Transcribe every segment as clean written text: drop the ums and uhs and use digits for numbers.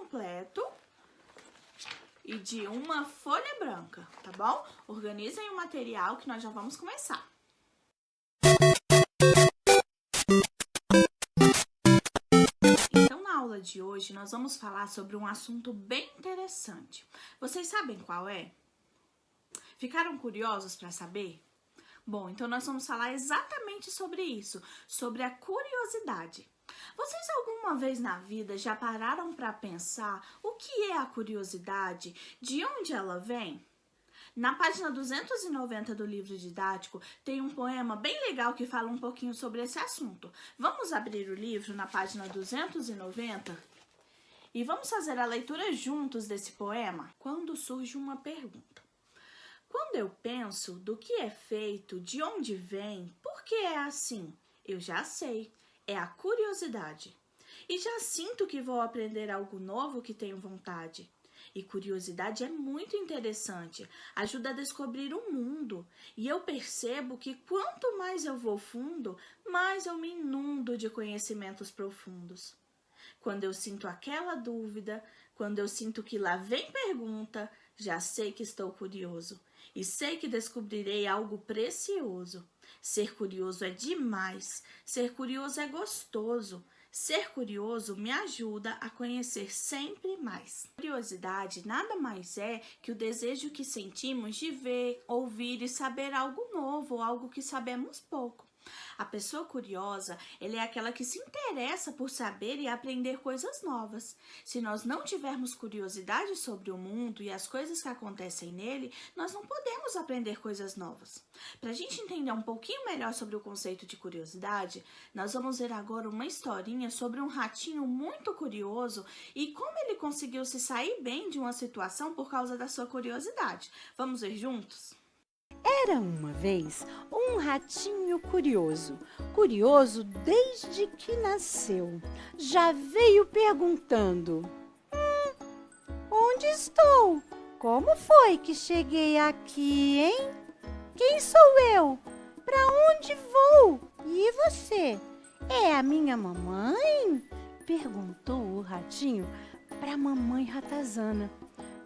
completo e de uma folha branca, tá bom? Organizem o material que nós já vamos começar. Então, na aula de hoje, nós vamos falar sobre um assunto bem interessante. Vocês sabem qual é? Ficaram curiosos para saber? Bom, então nós vamos falar exatamente sobre isso, sobre a curiosidade. Vocês alguma vez na vida já pararam para pensar o que é a curiosidade, de onde ela vem? Na página 290 do livro didático tem um poema bem legal que fala um pouquinho sobre esse assunto. Vamos abrir o livro na página 290 e vamos fazer a leitura juntos desse poema? Quando surge uma pergunta. Quando eu penso do que é feito, de onde vem, por que é assim? Eu já sei, é a curiosidade. E já sinto que vou aprender algo novo que tenho vontade. E curiosidade é muito interessante, ajuda a descobrir o mundo. E eu percebo que quanto mais eu vou fundo, mais eu me inundo de conhecimentos profundos. Quando eu sinto aquela dúvida, quando eu sinto que lá vem pergunta, já sei que estou curioso. E sei que descobrirei algo precioso. Ser curioso é demais, ser curioso é gostoso. Ser curioso me ajuda a conhecer sempre mais. Curiosidade nada mais é que o desejo que sentimos de ver, ouvir e saber algo novo, algo que sabemos pouco. A pessoa curiosa, ela é aquela que se interessa por saber e aprender coisas novas. Se nós não tivermos curiosidade sobre o mundo e as coisas que acontecem nele, nós não podemos aprender coisas novas. Para a gente entender um pouquinho melhor sobre o conceito de curiosidade, nós vamos ver agora uma historinha sobre um ratinho muito curioso e como ele conseguiu se sair bem de uma situação por causa da sua curiosidade. Vamos ver juntos? Era uma vez um ratinho curioso, curioso desde que nasceu. Já veio perguntando: onde estou? Como foi que cheguei aqui, hein? Quem sou eu? Para onde vou? E você? É a minha mamãe? Perguntou o ratinho para a mamãe ratazana.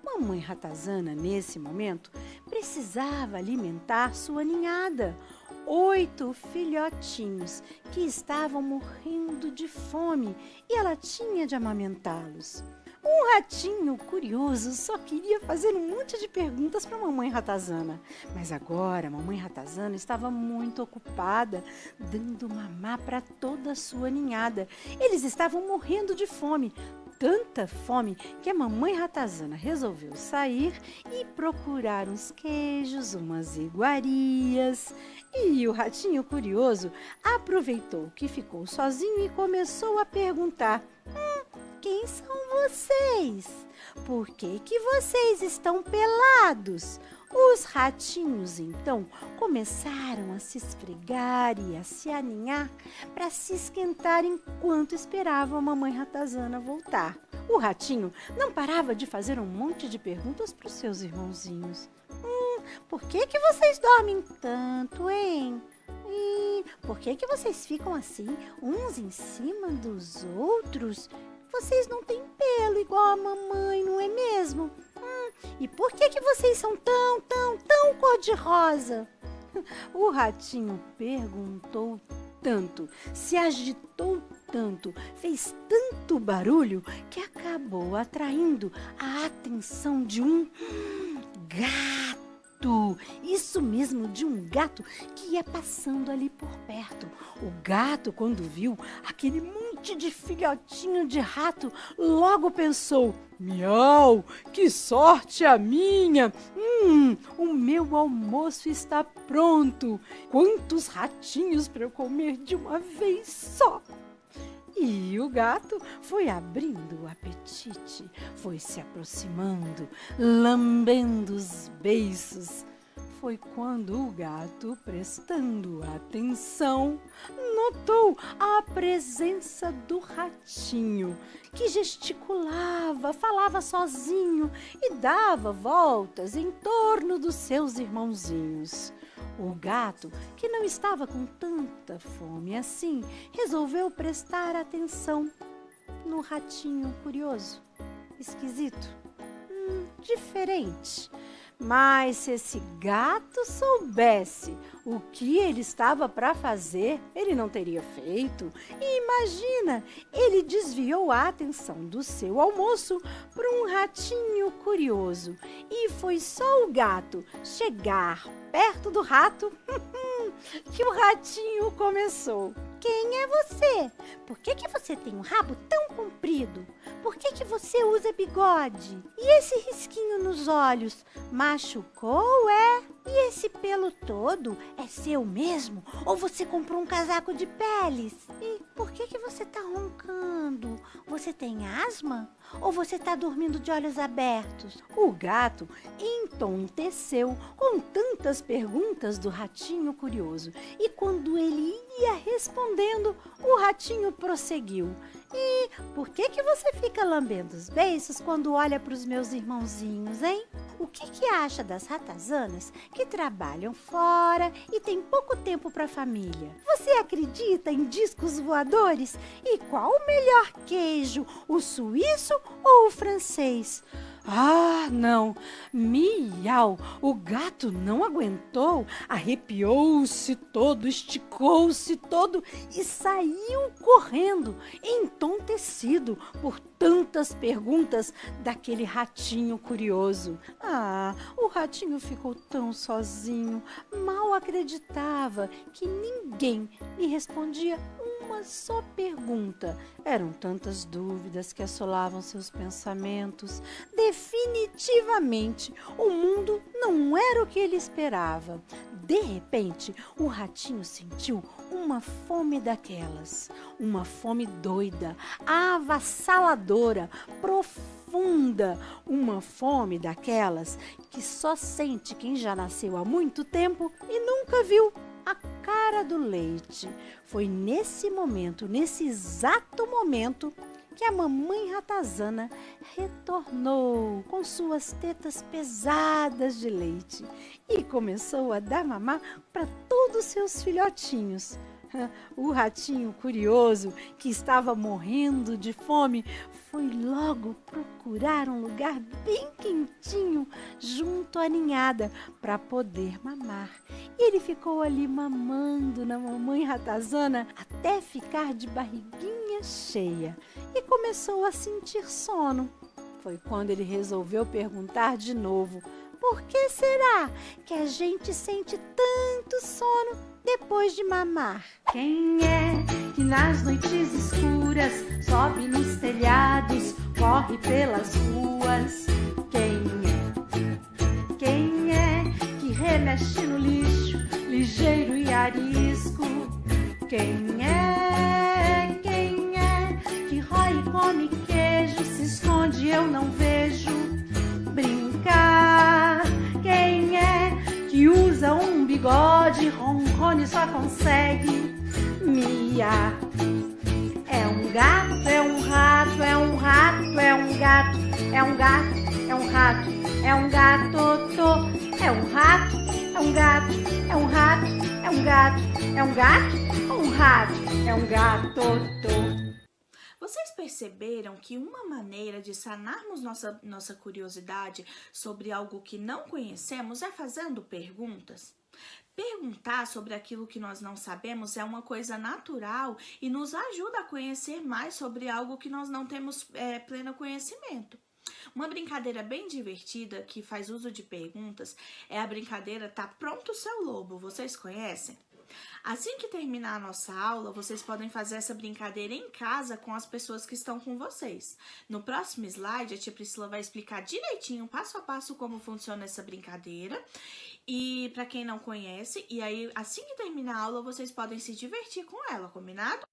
Mamãe ratazana, nesse momento, precisava alimentar sua ninhada. 8 filhotinhos que estavam morrendo de fome e ela tinha de amamentá-los. Um ratinho curioso só queria fazer um monte de perguntas para a mamãe ratazana. Mas agora a mamãe ratazana estava muito ocupada, dando mamar para toda a sua ninhada. Eles estavam morrendo de fome. Tanta fome que a mamãe ratazana resolveu sair e procurar uns queijos, umas iguarias. E o ratinho curioso aproveitou que ficou sozinho e começou a perguntar: quem são vocês? Por que vocês estão pelados? Os ratinhos, então, começaram a se esfregar e a se aninhar para se esquentar enquanto esperavam a mamãe ratazana voltar. O ratinho não parava de fazer um monte de perguntas para os seus irmãozinhos. Por que vocês dormem tanto, hein? E por que vocês ficam assim, uns em cima dos outros? Vocês não têm pelo igual a mamãe, não é mesmo? E por que vocês são tão cor-de-rosa? O ratinho perguntou tanto, se agitou tanto, fez tanto barulho que acabou atraindo a atenção de um gato. Isso mesmo, de um gato que ia passando ali por perto. O gato, quando viu aquele monte de filhotinho de rato, logo pensou: miau, que sorte a minha! O meu almoço está pronto. Quantos ratinhos para eu comer de uma vez só! E o gato foi abrindo o apetite, foi se aproximando, lambendo os beiços. Foi quando o gato, prestando atenção, notou a presença do ratinho, que gesticulava, falava sozinho e dava voltas em torno dos seus irmãozinhos. O gato, que não estava com tanta fome assim, resolveu prestar atenção no ratinho curioso. esquisito, diferente. Mas se esse gato soubesse o que ele estava para fazer, ele não teria feito. E imagina, ele desviou a atenção do seu almoço para um ratinho curioso. E foi só o gato chegar perto do rato que o ratinho começou. Quem é você? Por que você tem um rabo tão comprido? Por que você usa bigode? E esse risquinho nos olhos? Machucou, é? E esse pelo todo é seu mesmo? Ou você comprou um casaco de peles? E por que você tá roncando? Você tem asma? Ou você tá dormindo de olhos abertos? O gato entonteceu com tantas perguntas do ratinho curioso. E quando ele ia respondendo, o ratinho prosseguiu. E por que você fica lambendo os beiços quando olha para os meus irmãozinhos, hein? O que acha das ratazanas que trabalham fora e têm pouco tempo para a família? Você acredita em discos voadores? E qual o melhor queijo, o suíço ou o francês? Ah, não! Miau! O gato não aguentou, arrepiou-se todo, esticou-se todo e saiu correndo, entontecido por tantas perguntas daquele ratinho curioso. Ah, o ratinho ficou tão sozinho, mal acreditava que ninguém lhe respondia uma só pergunta. Eram tantas dúvidas que assolavam seus pensamentos. Definitivamente, o mundo não era o que ele esperava. De repente, o ratinho sentiu uma fome daquelas, uma fome doida, avassaladora, profunda, uma fome daquelas que só sente quem já nasceu há muito tempo e nunca viu a cara do leite. Foi nesse momento, nesse exato momento, que a mamãe ratazana retornou com suas tetas pesadas de leite e começou a dar mamar para todos os seus filhotinhos. O ratinho curioso, que estava morrendo de fome, foi logo procurar um lugar bem quentinho junto à ninhada para poder mamar. E ele ficou ali mamando na mamãe ratazana até ficar de barriguinha cheia e começou a sentir sono. Foi quando ele resolveu perguntar de novo: por que será que a gente sente tanto sono depois de mamar? Quem é que nas noites escuras sobe nos telhados, corre pelas ruas? Quem é que remexe no lixo, ligeiro e arisco? Quem é que rói e come queijo, se esconde eu não vejo? Brincar. Quem é que usa um bigode, ronrone só consegue miar? É um gato, é um rato, é um rato, é um gato, é um gato, é um rato, é um gatotô, é um rato, é um gato, é um rato, é um gato, é um gato, um rato, é um gatotô. Vocês perceberam que uma maneira de sanarmos nossa curiosidade sobre algo que não conhecemos é fazendo perguntas? Perguntar sobre aquilo que nós não sabemos é uma coisa natural e nos ajuda a conhecer mais sobre algo que nós não temos pleno conhecimento. Uma brincadeira bem divertida que faz uso de perguntas é a brincadeira Tá Pronto Seu Lobo. Vocês conhecem? Assim que terminar a nossa aula, vocês podem fazer essa brincadeira em casa com as pessoas que estão com vocês. No próximo slide, a tia Priscila vai explicar direitinho, passo a passo, como funciona essa brincadeira. E para quem não conhece, e aí assim que terminar a aula, vocês podem se divertir com ela, combinado?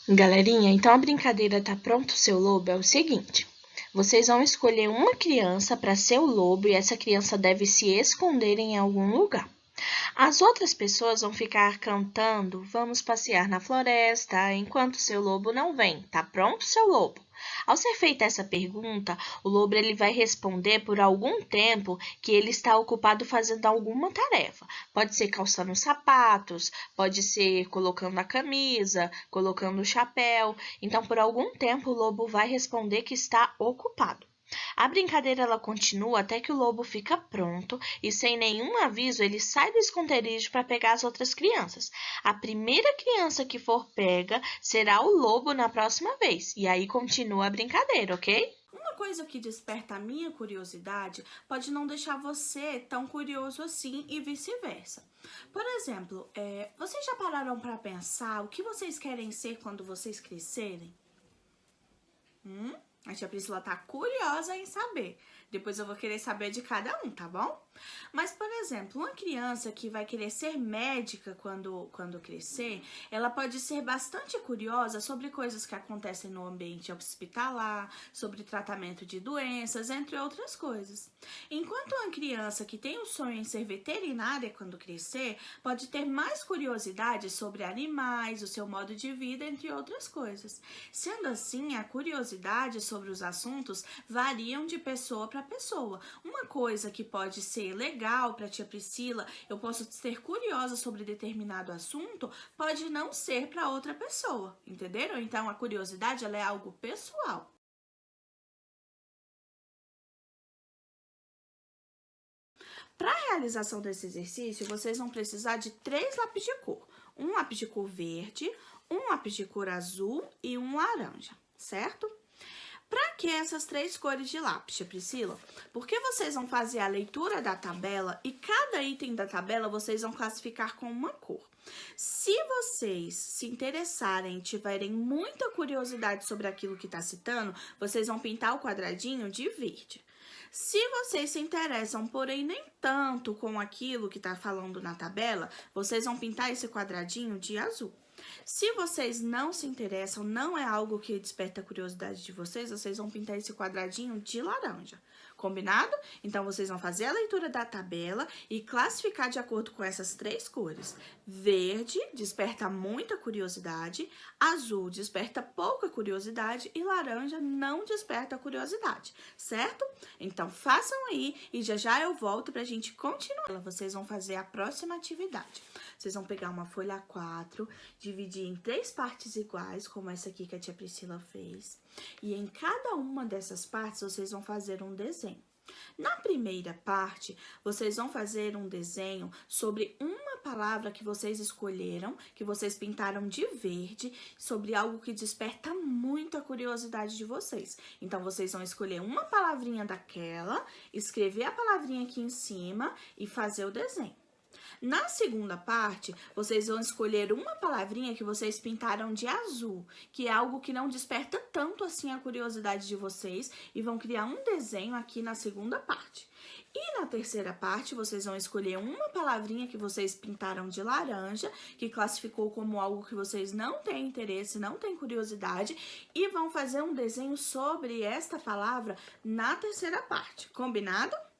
Galerinha, então a brincadeira Tá Pronto Seu Lobo é o seguinte: vocês vão escolher uma criança para ser o lobo e essa criança deve se esconder em algum lugar. As outras pessoas vão ficar cantando "Vamos passear na floresta", enquanto seu lobo não vem. Tá pronto, seu lobo? Ao ser feita essa pergunta, o lobo ele vai responder por algum tempo que ele está ocupado fazendo alguma tarefa. Pode ser calçando os sapatos, pode ser colocando a camisa, colocando o chapéu. Então, por algum tempo, o lobo vai responder que está ocupado. A brincadeira ela continua até que o lobo fica pronto e, sem nenhum aviso, ele sai do esconderijo para pegar as outras crianças. A primeira criança que for pega será o lobo na próxima vez. E aí continua a brincadeira, ok? Uma coisa que desperta a minha curiosidade pode não deixar você tão curioso assim e vice-versa. Por exemplo, vocês já pararam para pensar o que vocês querem ser quando vocês crescerem? A tia Priscila tá curiosa em saber. Depois eu vou querer saber de cada um, tá bom? Mas, por exemplo, uma criança que vai querer ser médica quando crescer, ela pode ser bastante curiosa sobre coisas que acontecem no ambiente hospitalar, sobre tratamento de doenças, entre outras coisas. Enquanto uma criança que tem o sonho em ser veterinária quando crescer, pode ter mais curiosidade sobre animais, o seu modo de vida, entre outras coisas. Sendo assim, a curiosidade sobre os assuntos variam de pessoa para pessoa. Uma coisa que pode ser legal para a tia Priscila, eu posso ser curiosa sobre determinado assunto, pode não ser para outra pessoa, entenderam? Então, a curiosidade ela é algo pessoal. Para a realização desse exercício, vocês vão precisar de 3 lápis de cor. Um lápis de cor verde, um lápis de cor azul e um laranja, certo? Para que essas 3 cores de lápis, tia Priscila? Porque vocês vão fazer a leitura da tabela e cada item da tabela vocês vão classificar com uma cor. Se vocês se interessarem e tiverem muita curiosidade sobre aquilo que está citando, vocês vão pintar o quadradinho de verde. Se vocês se interessam, porém nem tanto com aquilo que está falando na tabela, vocês vão pintar esse quadradinho de azul. Se vocês não se interessam, não é algo que desperta a curiosidade de vocês, vocês vão pintar esse quadradinho de laranja. Combinado? Então, vocês vão fazer a leitura da tabela e classificar de acordo com essas 3 cores. Verde desperta muita curiosidade, azul desperta pouca curiosidade e laranja não desperta curiosidade, certo? Então, façam aí e já eu volto pra gente continuar. Vocês vão fazer a próxima atividade. Vocês vão pegar uma folha A4, dividir em 3 partes iguais, como essa aqui que a tia Priscila fez. E em cada uma dessas partes, vocês vão fazer um desenho. Na primeira parte, vocês vão fazer um desenho sobre uma palavra que vocês escolheram, que vocês pintaram de verde, sobre algo que desperta muita curiosidade de vocês. Então, vocês vão escolher uma palavrinha daquela, escrever a palavrinha aqui em cima e fazer o desenho. Na segunda parte, vocês vão escolher uma palavrinha que vocês pintaram de azul, que é algo que não desperta tanto assim a curiosidade de vocês, e vão criar um desenho aqui na segunda parte. E na terceira parte, vocês vão escolher uma palavrinha que vocês pintaram de laranja, que classificou como algo que vocês não têm interesse, não têm curiosidade, e vão fazer um desenho sobre esta palavra na terceira parte. Combinado?